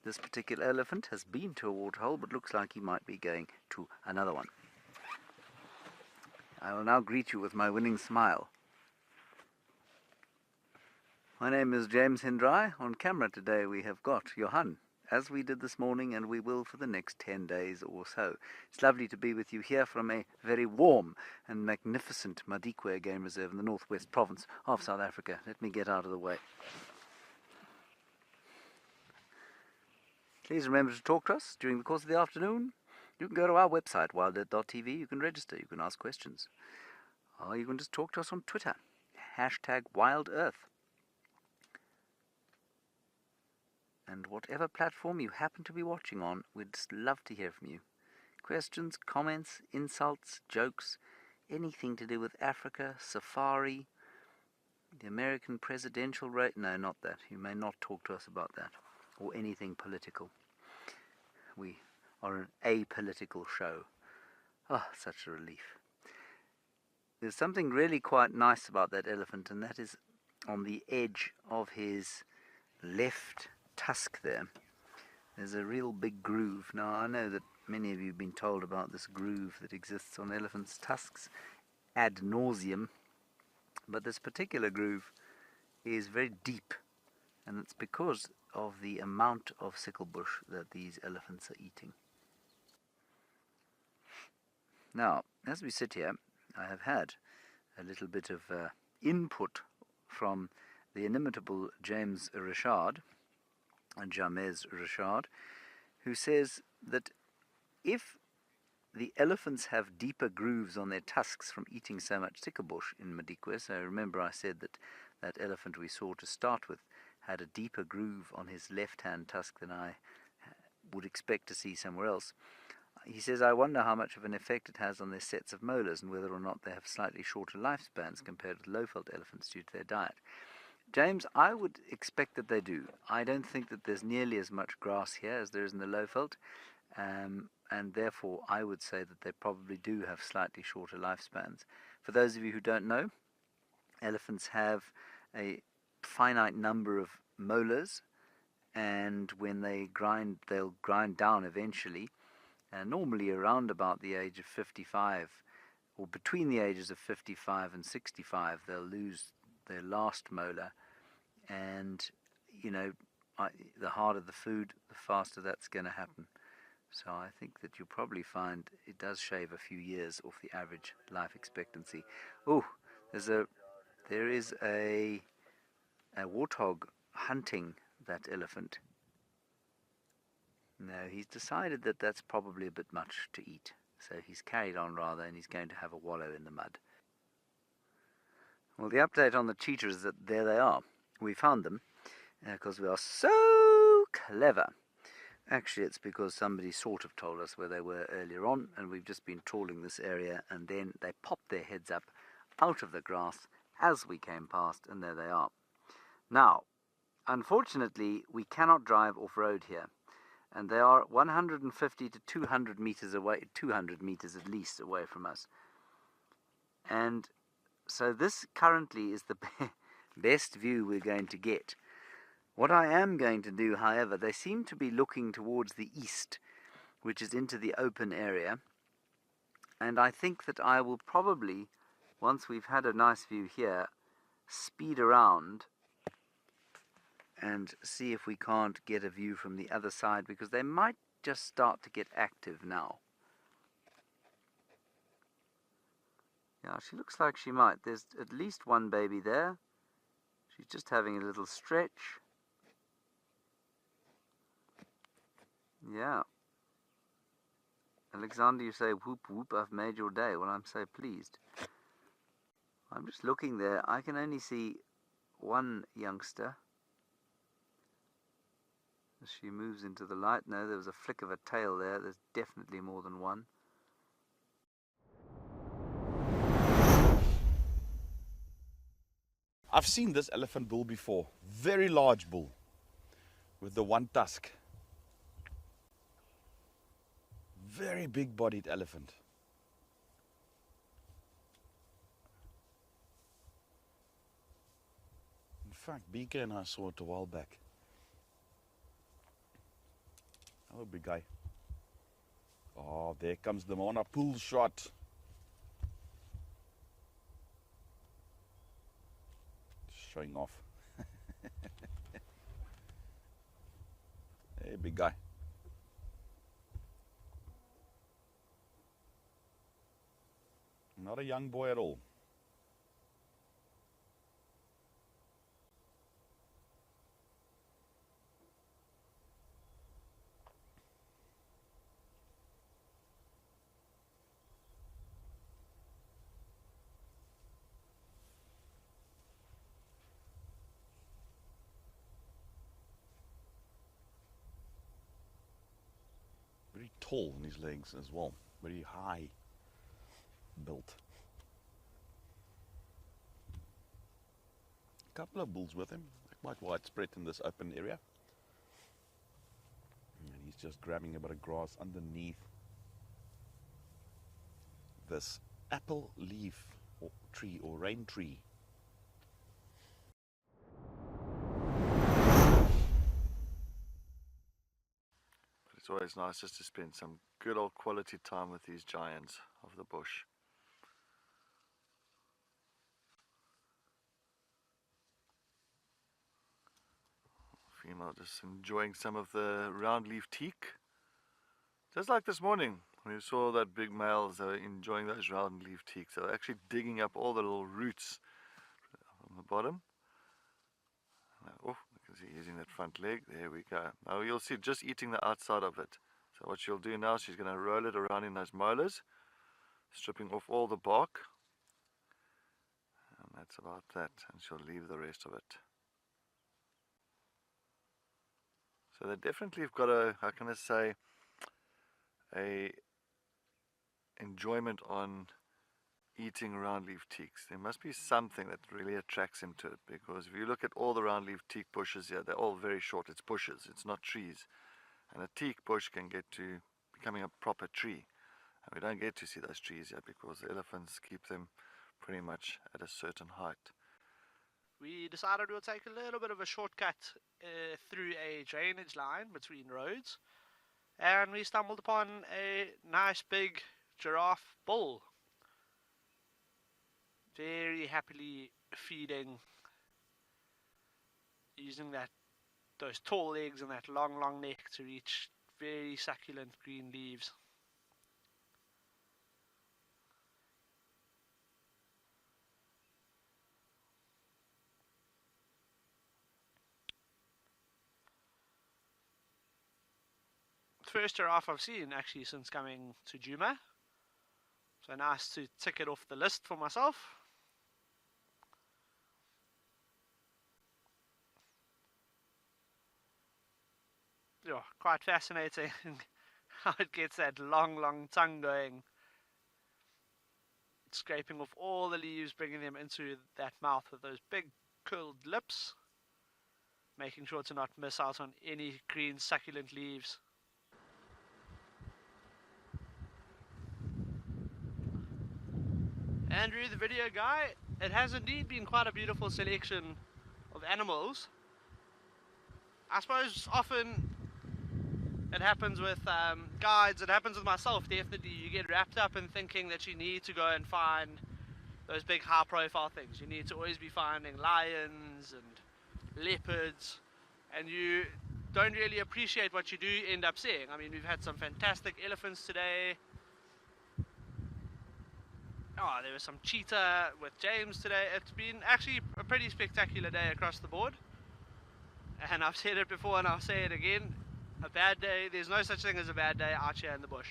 This particular elephant has been to a waterhole, but looks like he might be going to another one. I will now greet you with my winning smile. My name is James Hindrai. On camera today we have got Johan, as we did this morning, and we will for the next 10 days or so. It's lovely to be with you here from a very warm and magnificent Madikwe game reserve in the northwest province of South Africa. Let me get out of the way. Please remember to talk to us during the course of the afternoon. You can go to our website, wildearth.tv. You can register, you can ask questions. Or you can just talk to us on Twitter, #WildEarth. And whatever platform you happen to be watching on, we'd just love to hear from you. Questions, comments, insults, jokes, anything to do with Africa, safari, the American presidential race. No, not that. You may not talk to us about that. Or anything political. We are an apolitical show. Oh, such a relief. There's something really quite nice about that elephant, and that is on the edge of his left tusk there. There's a real big groove. Now, I know that many of you have been told about this groove that exists on elephants' tusks ad nauseum, but this particular groove is very deep, and it's because of the amount of sickle bush that these elephants are eating. Now, as we sit here, I have had a little bit of input from the inimitable James Richard, and James Richard, who says that if the elephants have deeper grooves on their tusks from eating so much sickle bush in Madikwe, so remember I said that that elephant we saw to start with had a deeper groove on his left-hand tusk than I would expect to see somewhere else. He says, I wonder how much of an effect it has on their sets of molars and whether or not they have slightly shorter lifespans compared with low-felt elephants due to their diet. James, I would expect that they do. I don't think that there's nearly as much grass here as there is in the low-felt, and therefore I would say that they probably do have slightly shorter lifespans. For those of you who don't know, elephants have a finite number of molars, and when they grind, they'll grind down eventually, normally around about the age of 55, or between the ages of 55 and 65, they'll lose their last molar, and the harder the food, the faster that's going to happen. So I think that you'll probably find it does shave a few years off the average life expectancy. Oh, there is a warthog hunting that elephant. No, he's decided that that's probably a bit much to eat, so he's carried on rather, and he's going to have a wallow in the mud. Well, the update on the cheetahs is that there they are. We found them because we are so clever. Actually, it's because somebody sort of told us where they were earlier on, and we've just been trawling this area, and then they popped their heads up out of the grass as we came past, and there they are. Now, unfortunately, we cannot drive off-road here, and they are 150 to 200 meters away, 200 meters at least away from us. And so this currently is the best view we're going to get. What I am going to do, however, they seem to be looking towards the east, which is into the open area. And I think that I will probably, once we've had a nice view here, speed around and see if we can't get a view from the other side, because they might just start to get active now. Yeah, she looks like she might. There's at least one baby there. She's just having a little stretch. Yeah. Alexander, you say, whoop, whoop, I've made your day. Well, I'm so pleased. I'm just looking there. I can only see one youngster. As she moves into the light. No, there was a flick of a tail there. There's definitely more than one. I've seen this elephant bull before. Very large bull with the one tusk. Very big-bodied elephant. In fact, BK and I saw it a while back. Oh, big guy. Oh, there comes the Mona pull shot. Just showing off. Hey, big guy. Not a young boy at all. Very tall in his legs as well. Very high built. A couple of bulls with him, quite widespread in this open area. And he's just grabbing a bit of grass underneath this apple leaf or tree or rain tree. It's always nice just to spend some good old quality time with these giants of the bush. Female just enjoying some of the round leaf teak. Just like this morning when you saw that big males, they were enjoying those round leaf teaks. They were actually digging up all the little roots on the bottom. Oh, you can see using that front leg. There we go. Now you'll see just eating the outside of it. So what she'll do now, she's going to roll it around in those molars, stripping off all the bark. And that's about that. And she'll leave the rest of it. So they definitely have got a, how can I say, a enjoyment on eating round leaf teaks. There must be something that really attracts him to it, because if you look at all the round leaf teak bushes here, they're all very short. It's bushes, it's not trees. And a teak bush can get to becoming a proper tree. And we don't get to see those trees here because the elephants keep them pretty much at a certain height. We decided we'll take a little bit of a shortcut through a drainage line between roads, and we stumbled upon a nice big giraffe bull, very happily feeding, using those tall legs and that long neck to reach very succulent green leaves. First giraffe I've seen actually since coming to Juma, so nice to tick it off the list for myself. Yeah, quite fascinating how it gets that long tongue going, scraping off all the leaves, bringing them into that mouth with those big curled lips, making sure to not miss out on any green succulent leaves. Andrew, the video guy, it has indeed been quite a beautiful selection of animals. I suppose often it happens with guides, it happens with myself definitely. You get wrapped up in thinking that you need to go and find those big high profile things. You need to always be finding lions and leopards, and you don't really appreciate what you do end up seeing. I mean, we've had some fantastic elephants today. Oh, there was some cheetah with James today. It's been actually a pretty spectacular day across the board. And I've said it before and I'll say it again. A bad day, there's no such thing as a bad day out here in the bush.